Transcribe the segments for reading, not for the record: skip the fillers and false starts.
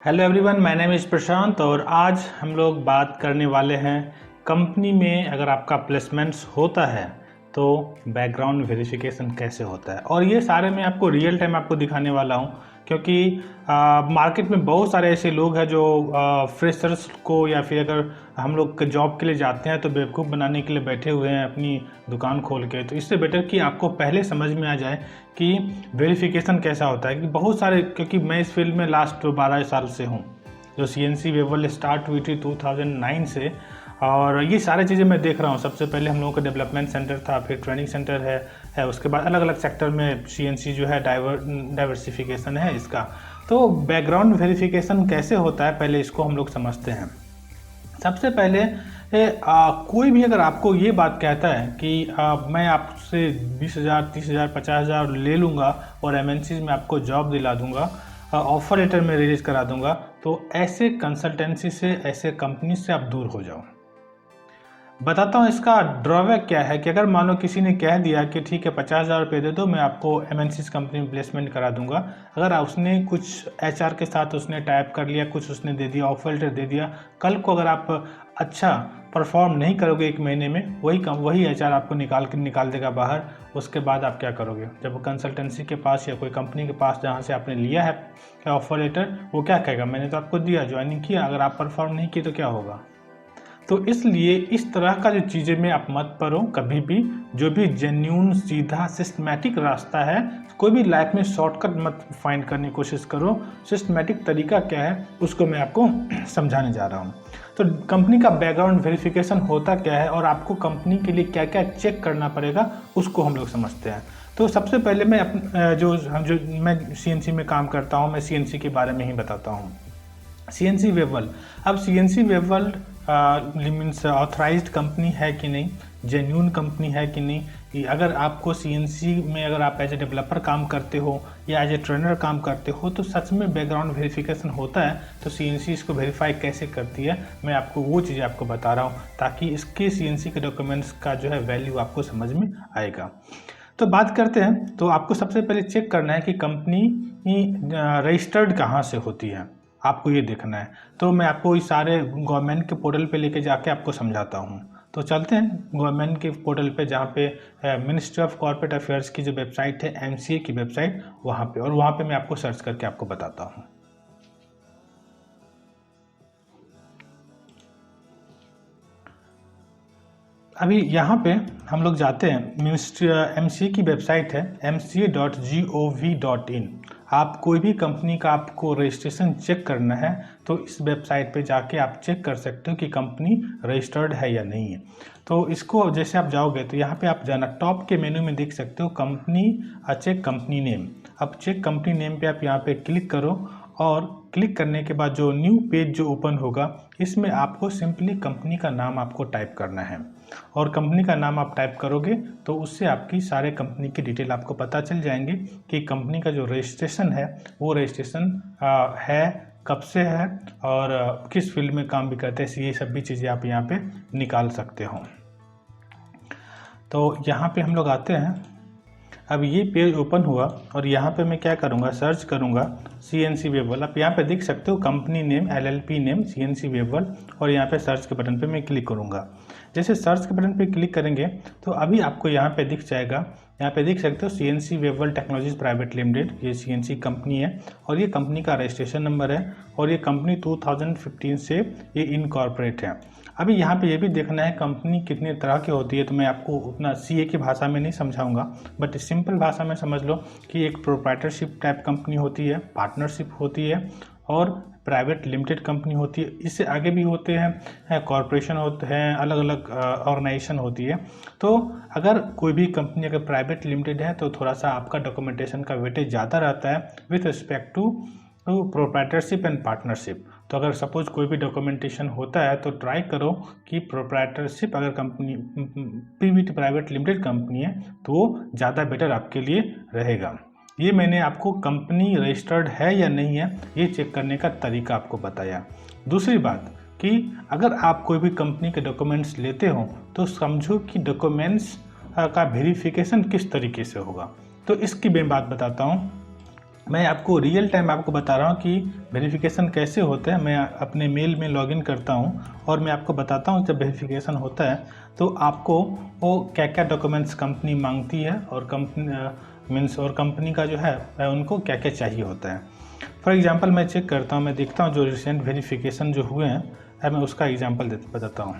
Hello everyone, my name is Prashant और आज हम लोग बात करने वाले हैं कंपनी में अगर आपका प्लेसमेंट्स होता है तो बैकग्राउंड वेरिफिकेशन कैसे होता है। और ये सारे मैं आपको रियल टाइम आपको दिखाने वाला हूँ क्योंकि मार्केट में बहुत सारे ऐसे लोग हैं जो फ्रेशर्स को या फिर अगर हम लोग जॉब के लिए जाते हैं तो बेवकूफ़ बनाने के लिए बैठे हुए हैं अपनी दुकान खोल के। तो इससे बेटर कि आपको पहले समझ में आ जाए कि वेरिफिकेशन कैसा होता है। कि बहुत सारे, क्योंकि मैं इस फील्ड में लास्ट 12 साल से हूँ, जो CNC वेबल स्टार्ट हुई थी 2009 से, और ये सारी चीज़ें मैं देख रहा हूँ। सबसे पहले हम लोगों का डेवलपमेंट सेंटर था, फिर ट्रेनिंग सेंटर है उसके बाद अलग अलग सेक्टर में CNC जो है डाइवर्सिफिकेशन है इसका। तो बैकग्राउंड वेरिफिकेशन कैसे होता है पहले इसको हम लोग समझते हैं। सबसे पहले कोई भी अगर आपको ये बात कहता है कि मैं आपसे 20,000 30,000 50,000 ले लूँगा और MNCs में आपको जॉब दिला दूँगा, ऑफर लेटर में रिलीज करा दूँगा, तो ऐसे कंसल्टेंसी से, ऐसे कंपनी से आप दूर हो जाओ। बताता हूँ इसका ड्रॉबैक क्या है। कि अगर मान लो किसी ने कह दिया कि ठीक है 50,000 रुपये दे दो, मैं आपको MNCs कंपनी में प्लेसमेंट करा दूंगा। अगर उसने कुछ HR के साथ उसने टाइप कर लिया, कुछ उसने दे दिया, ऑफर लेटर दे दिया, कल को अगर आप अच्छा परफॉर्म नहीं करोगे 1 महीने में, वही HR आपको निकाल देगा बाहर। उसके बाद आप क्या करोगे? जब कंसल्टेंसी के पास या कोई कंपनी के पास जहाँ से आपने लिया है ऑफर लेटर, वो क्या कहेगा? मैंने तो आपको दिया, ज्वाइनिंग किया, अगर आप परफॉर्म नहीं किए तो क्या होगा? तो इसलिए इस तरह का जो चीज़ें में आप मत पढ़ो कभी भी। जो भी जेन्यून, सीधा, सिस्टमैटिक रास्ता है, कोई भी लाइफ में शॉर्टकट मत फाइंड करने की कोशिश करो। सिस्टमैटिक तरीका क्या है उसको मैं आपको समझाने जा रहा हूँ। तो कंपनी का बैकग्राउंड वेरिफिकेशन होता क्या है और आपको कंपनी के लिए क्या क्या चेक करना पड़ेगा उसको हम लोग समझते हैं। तो सबसे पहले मैं मैं CNC में काम करता हूँ, मैं CNC के बारे में ही बताता हूँ। CNC वेबल, अब CNC वेबल मीन्स ऑथराइज्ड कंपनी है कि नहीं, जेन्यून कंपनी है कि नहीं। कि अगर आपको CNC में अगर आप एज ए डेवलपर काम करते हो या एज ए ट्रेनर काम करते हो तो सच में बैकग्राउंड वेरिफिकेशन होता है। तो CNC इसको वेरीफाई कैसे करती है, मैं आपको वो चीज़ें आपको बता रहा हूँ ताकि इसके CNC के डॉक्यूमेंट्स का जो है वैल्यू आपको समझ में आएगा। तो बात करते हैं। तो आपको सबसे पहले चेक करना है कि कंपनी रजिस्टर्ड कहाँ से होती है, आपको ये देखना है। तो मैं आपको इस सारे गवर्नमेंट के पोर्टल पे लेके जाके आपको समझाता हूँ। तो चलते हैं गवर्नमेंट के पोर्टल पे, जहाँ पे मिनिस्ट्री ऑफ कॉर्पोरेट अफेयर्स की जो वेबसाइट है, MCA की वेबसाइट, वहाँ पे, और वहाँ पे मैं आपको सर्च करके आपको बताता हूँ। अभी यहाँ पे हम लोग जाते हैं, मिनिस्ट्री MCA की वेबसाइट है mca.gov.in। आप कोई भी कंपनी का आपको रजिस्ट्रेशन चेक करना है तो इस वेबसाइट पे जाके आप चेक कर सकते हो कि कंपनी रजिस्टर्ड है या नहीं है। तो इसको जैसे आप जाओगे तो यहाँ पे आप जाना, टॉप के मेनू में देख सकते हो कंपनी, चेक कंपनी नेम। अब चेक कंपनी नेम पे आप यहाँ पे क्लिक करो और क्लिक करने के बाद जो न्यू पेज जो ओपन होगा, इसमें आपको सिंपली कंपनी का नाम आपको टाइप करना है। और कंपनी का नाम आप टाइप करोगे तो उससे आपकी सारे कंपनी की डिटेल आपको पता चल जाएंगे कि कंपनी का जो रजिस्ट्रेशन है वो रजिस्ट्रेशन है, कब से है, और किस फील्ड में काम भी करते हैं। ये सब भी चीज़ें आप यहाँ पे निकाल सकते हो। तो यहाँ पे हम लोग आते हैं। अब ये पेज ओपन हुआ और यहाँ पे मैं क्या करूँगा, सर्च करूँगा CNC वेबल। आप यहाँ पे देख सकते हो company name, LLP name, CNC वेबल, और यहाँ पे सर्च के बटन पे मैं क्लिक करूँगा। जैसे सर्च के बटन पे क्लिक करेंगे तो अभी आपको यहाँ पे दिख जाएगा, यहाँ पे देख सकते हो CNC वेबल टेक्नोलॉजीज प्राइवेट लिमिटेड, ये CNC कंपनी है और ये कंपनी का रजिस्ट्रेशन नंबर है और ये कंपनी 2015 से ये इनकॉर्पोरेट है। अभी यहाँ पे ये भी देखना है कंपनी कितने तरह की होती है। तो मैं आपको उतना CA की भाषा में नहीं समझाऊंगा, बट सिंपल भाषा में समझ लो कि एक प्रोप्राइटरशिप टाइप कंपनी होती है, पार्टनरशिप होती है और प्राइवेट लिमिटेड कंपनी होती है। इससे आगे भी होते हैं, कॉरपोरेशन होते हैं, अलग अलग ऑर्गेनाइजेशन होती है। तो अगर कोई भी कंपनी अगर प्राइवेट लिमिटेड है तो थोड़ा सा आपका डॉक्यूमेंटेशन का वेटेज ज़्यादा रहता है with respect to proprietorship and partnership. तो अगर सपोज कोई भी डॉक्यूमेंटेशन होता है तो ट्राई करो कि प्रोप्राइटरशिप अगर company PVT private limited company है तो वो ज़्यादा बेटर आपके लिए रहेगा। ये मैंने आपको कंपनी रजिस्टर्ड है या नहीं है ये चेक करने का तरीका आपको बताया। दूसरी बात कि अगर आप कोई भी कंपनी के डॉक्यूमेंट्स लेते हो तो समझो कि डॉक्यूमेंट्स का वेरिफिकेशन किस तरीके से होगा। तो इसकी मैं बात बताता हूँ। मैं आपको रियल टाइम आपको बता रहा हूँ कि वेरिफिकेशन कैसे होता है। मैं अपने मेल में लॉगिन करता हूँ और मैं आपको बताता हूँ जब वेरिफिकेशन होता है तो आपको वो क्या क्या डॉक्यूमेंट्स कंपनी मांगती है और कंपनी का जो है उनको क्या क्या चाहिए होता है। फॉर एग्जांपल मैं चेक करता हूँ, मैं देखता हूँ जो रिसेंट वेरिफिकेशन जो हुए हैं, मैं उसका एग्जांपल बताता हूँ।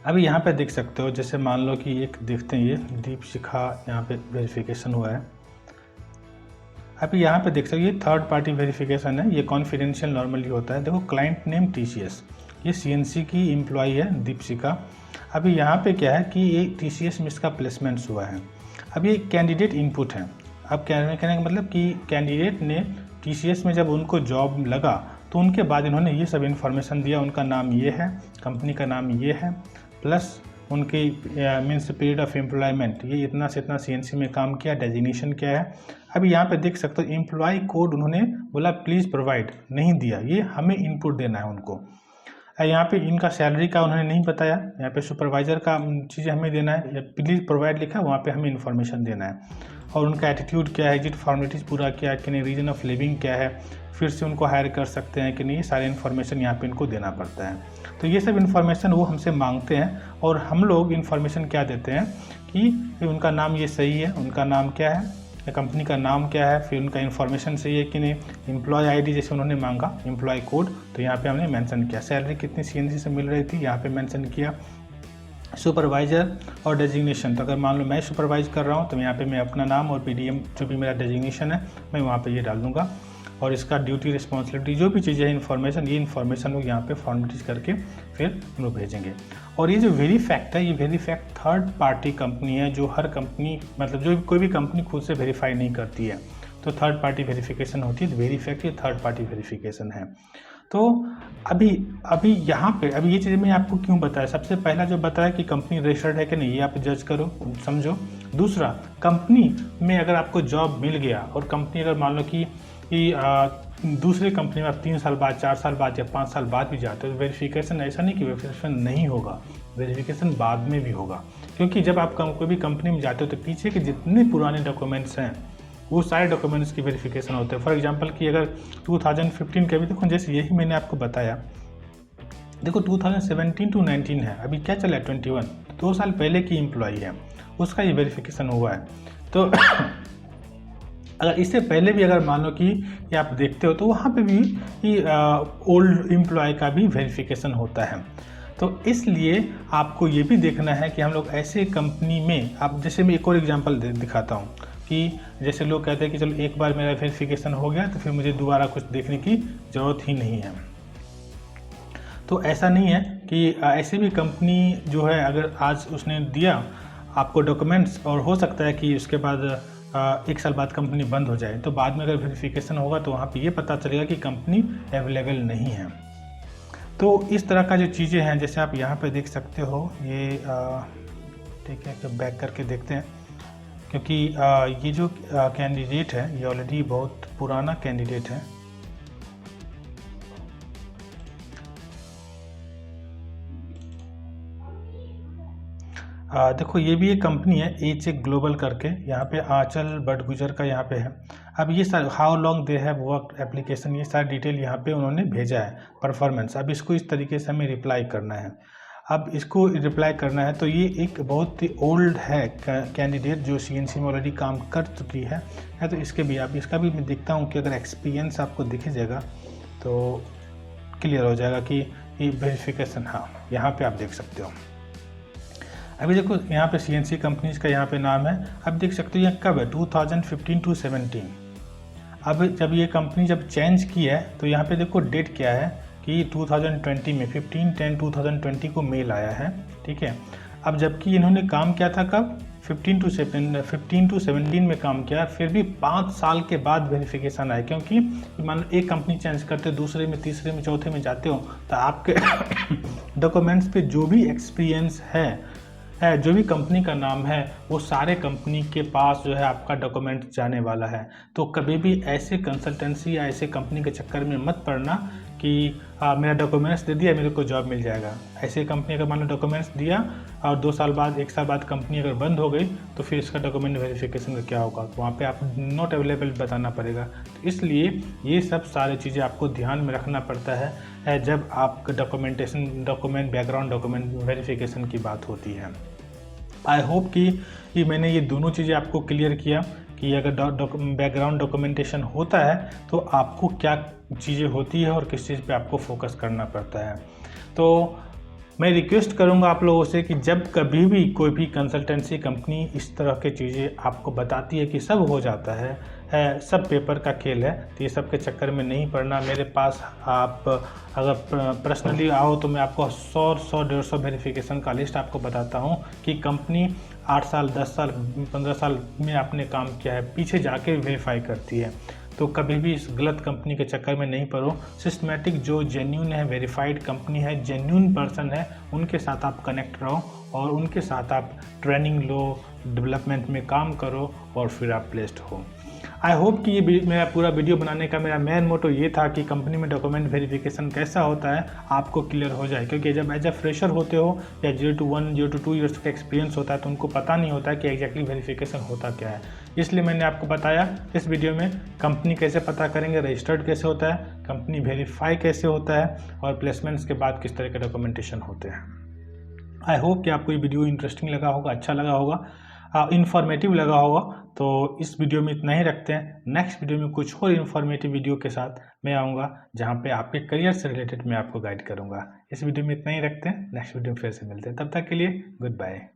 अभी यहाँ पे देख सकते हो, जैसे मान लो कि एक देखते हैं, ये दीपशिखा यहाँ पे वेरिफिकेशन हुआ है। अभी यहाँ पे देख सकते हो ये थर्ड पार्टी वेरिफिकेशन है, ये कॉन्फिडेंशियल नॉर्मली होता है। देखो क्लाइंट नेम TCS, ये CNC की एम्प्लॉई है दीपशिखा। अभी यहाँ पे क्या है कि ये TCS में इसका प्लेसमेंट्स हुआ है। अब ये कैंडिडेट इनपुट है। अब कहने का मतलब कि कैंडिडेट ने TCS में जब उनको जॉब लगा तो उनके बाद इन्होंने ये सब इन्फॉर्मेशन दिया, उनका नाम ये है, कंपनी का नाम ये है, प्लस उनकी मीन्स पीरियड ऑफ एम्प्लॉयमेंट, ये इतना से इतना CNC में काम किया, डेजिग्नेशन क्या है। अभी यहाँ पे देख सकते हो एम्प्लॉय कोड उन्होंने बोला प्लीज़ प्रोवाइड, नहीं दिया, ये हमें इनपुट देना है उनको। यहाँ पे इनका सैलरी का उन्होंने नहीं बताया, यहाँ पे सुपरवाइज़र का चीज़ें हमें देना है, प्लीज़ प्रोवाइड लिखा, वहाँ पे हमें इन्फॉर्मेशन देना है। और उनका एटीट्यूड क्या है, एग्जिट फॉर्मेलिटीज़ पूरा क्या है कि नहीं, रीजन ऑफ लिविंग क्या है, फिर से उनको हायर कर सकते हैं कि नहीं, सारे इन्फॉर्मेशन यहाँ पे इनको देना पड़ता है। तो ये सब इन्फॉर्मेशन वो हमसे मांगते हैं और हम लोग इन्फॉर्मेशन क्या देते हैं कि उनका नाम ये सही है, उनका नाम क्या है, कंपनी का नाम क्या है, फिर उनका इन्फॉर्मेशन सही है कि नहीं, एम्प्लॉय आईडी जैसे उन्होंने मांगा, एम्प्लॉय कोड तो यहाँ पे हमने मेंशन किया, सैलरी कितनी CNC से मिल रही थी यहाँ पे मेंशन किया, सुपरवाइज़र और डेजिग्नेशन, तो अगर मान लो मैं सुपरवाइज कर रहा हूँ तो यहाँ पे मैं अपना नाम और PDM जो भी मेरा डेजिग्नेशन है मैं वहाँ पे ये डाल दूँगा, और इसका ड्यूटी रिस्पॉन्सिबिलिटी जो भी चीज़ें हैं इन्फॉर्मेशन, ये इन्फॉर्मेशन लोग यहाँ पे फॉर्मेलिटीज करके फिर हम लोग भेजेंगे। और ये जो वेरीफैक्ट है, ये वेरीफैक्ट थर्ड पार्टी कंपनी है, जो हर कंपनी मतलब जो कोई भी कंपनी खुद से वेरीफाई नहीं करती है, तो थर्ड पार्टी वेरिफिकेशन होती है। तो वेरीफैक्ट ये थर्ड पार्टी वेरिफिकेशन है। तो अभी यहाँ पे अभी ये चीज़ें मैं आपको क्यों बताया, सबसे पहला जो बताया कि कंपनी रजिस्टर्ड है कि नहीं, ये आप जज करो, समझो। दूसरा, कंपनी में अगर आपको जॉब मिल गया और कंपनी अगर मान लो कि दूसरे कंपनी में आप 3 साल बाद, 4 साल बाद या 5 साल बाद भी जाते हो तो वेरिफिकेशन, ऐसा नहीं कि वेरिफिकेशन नहीं होगा, वेरिफिकेशन बाद में भी होगा। क्योंकि जब आप कोई भी कंपनी में जाते हो तो पीछे के जितने पुराने डॉक्यूमेंट्स हैं वो सारे डॉक्यूमेंट्स की वेरिफिकेशन होते हैं। फॉर एग्जांपल कि अगर 2015 के, अभी देखो जैसे यही मैंने आपको बताया, देखो 2017 to 19 है, अभी क्या चला है 21, 2 साल पहले की एम्प्लॉई है, उसका ये वेरिफिकेशन हुआ है। तो अगर इससे पहले भी अगर मान लो कि ये आप देखते हो तो वहाँ पे भी ओल्ड एम्प्लॉय का भी वेरिफिकेशन होता है। तो इसलिए आपको ये भी देखना है कि हम लोग ऐसे कंपनी में, आप जैसे मैं एक और एग्जांपल दिखाता हूँ कि जैसे लोग कहते हैं कि चलो एक बार मेरा वेरिफिकेशन हो गया तो फिर मुझे दोबारा कुछ देखने की ज़रूरत ही नहीं है। तो ऐसा नहीं है कि ऐसी भी कंपनी जो है, अगर आज उसने दिया आपको डॉक्यूमेंट्स और हो सकता है कि उसके बाद 1 साल बाद कंपनी बंद हो जाए, तो बाद में अगर वेरिफिकेशन होगा तो वहाँ पे ये पता चलेगा कि कंपनी अवेलेबल नहीं है। तो इस तरह का जो चीज़ें हैं, जैसे आप यहाँ पे देख सकते हो, ये ठीक है कि बैक करके देखते हैं, क्योंकि ये जो कैंडिडेट है ये ऑलरेडी बहुत पुराना कैंडिडेट है। देखो ये भी एक कंपनी है HA ग्लोबल करके, यहाँ पे आंचल बटगुजर का यहाँ पे है। अब ये सारे how long they have work application, ये सारी डिटेल यहाँ पे उन्होंने भेजा है, परफॉर्मेंस। अब इसको इस तरीके से हमें रिप्लाई करना है। अब इसको रिप्लाई करना है तो ये एक बहुत ही ओल्ड है कैंडिडेट जो CNC में ऑलरेडी काम कर चुकी है, तो इसके भी आप इसका भी मैं देखता हूँ कि अगर एक्सपीरियंस आपको दिख जाएगा तो क्लियर हो जाएगा कि ये वेरिफिकेशन, हाँ यहाँ पे आप देख सकते हो। अभी देखो यहाँ पे CNC कंपनीज का यहाँ पे नाम है, अब देख सकते हो ये कब है, 2015 to 17। अब जब ये कंपनी जब चेंज की है तो यहाँ पे देखो डेट क्या है कि 2020 में 15/10/2020 को मेल आया है, ठीक है। अब जबकि इन्होंने काम किया था कब, 15 to 17 में काम किया, फिर भी 5 साल के बाद वेरिफिकेशन आया। क्योंकि मान लो एक कंपनी चेंज करते हो, दूसरे में, तीसरे में, चौथे में जाते हो तो आपके डॉक्यूमेंट्स पे जो भी एक्सपीरियंस है जो भी कंपनी का नाम है वो सारे कंपनी के पास जो है आपका डॉक्यूमेंट जाने वाला है। तो कभी भी ऐसे कंसल्टेंसी या ऐसे कंपनी के चक्कर में मत पड़ना कि मेरा डॉक्यूमेंट्स दे दिया मेरे को जॉब मिल जाएगा। ऐसे कंपनी अगर मान लो डॉक्यूमेंट्स दिया और 2 साल बाद 1 साल बाद कंपनी अगर बंद हो गई तो फिर इसका डॉक्यूमेंट वेरिफिकेशन का क्या होगा, तो वहाँ पे आप नॉट अवेलेबल बताना पड़ेगा। तो इसलिए ये सब सारी चीज़ें आपको ध्यान में रखना पड़ता है जब आप डॉक्यूमेंट बैकग्राउंड डॉक्यूमेंट वेरिफिकेशन की बात होती है। आई होप कि मैंने ये दोनों चीज़ें आपको क्लियर किया कि अगर बैकग्राउंड डॉक्यूमेंटेशन होता है तो आपको क्या चीज़ें होती है और किस चीज़ पे आपको फोकस करना पड़ता है। तो मैं रिक्वेस्ट करूंगा आप लोगों से कि जब कभी भी कोई भी कंसल्टेंसी कंपनी इस तरह की चीज़ें आपको बताती है कि सब हो जाता है, सब पेपर का खेल है, तो ये सब के चक्कर में नहीं पड़ना। मेरे पास आप अगर पर्सनली आओ तो मैं आपको 100-150 वेरिफिकेशन का लिस्ट आपको बताता हूँ कि कंपनी 8 साल 10 साल 15 साल में आपने काम किया है, पीछे जाके वेरीफाई करती है। तो कभी भी इस गलत कंपनी के चक्कर में नहीं पड़ो। सिस्टमेटिक जो जेन्यून है, वेरीफाइड कंपनी है, जेन्यून पर्सन है, उनके साथ आप कनेक्ट रहो और उनके साथ आप ट्रेनिंग लो, डेवलपमेंट में काम करो और फिर आप प्लेस्ड हो। आई होप कि ये मेरा पूरा वीडियो बनाने का मेरा मेन मोटो ये था कि कंपनी में डॉक्यूमेंट वेरिफिकेशन कैसा होता है आपको क्लियर हो जाए, क्योंकि जब एज अ फ्रेशर होते हो या 0 to 1 0 to 2 ईयर्स का एक्सपीरियंस होता है तो उनको पता नहीं होता है कि एग्जैक्टली वेरिफिकेशन होता क्या है। इसलिए मैंने आपको बताया इस वीडियो में कंपनी कैसे पता करेंगे, रजिस्टर्ड कैसे होता है, कंपनी वेरीफाई कैसे होता है और प्लेसमेंट्स के बाद किस तरह के डॉक्यूमेंटेशन होते हैं। आई होप कि आपको ये वीडियो इंटरेस्टिंग लगा होगा, अच्छा लगा होगा, इन्फॉर्मेटिव लगा होगा। तो इस वीडियो में इतना ही रखते हैं। नेक्स्ट वीडियो में कुछ और इन्फॉर्मेटिव वीडियो के साथ मैं आऊँगा जहाँ पे आपके करियर से रिलेटेड मैं आपको गाइड करूँगा। इस वीडियो में इतना ही रखते हैं, नेक्स्ट वीडियो में फिर से मिलते हैं। तब तक के लिए गुड बाय।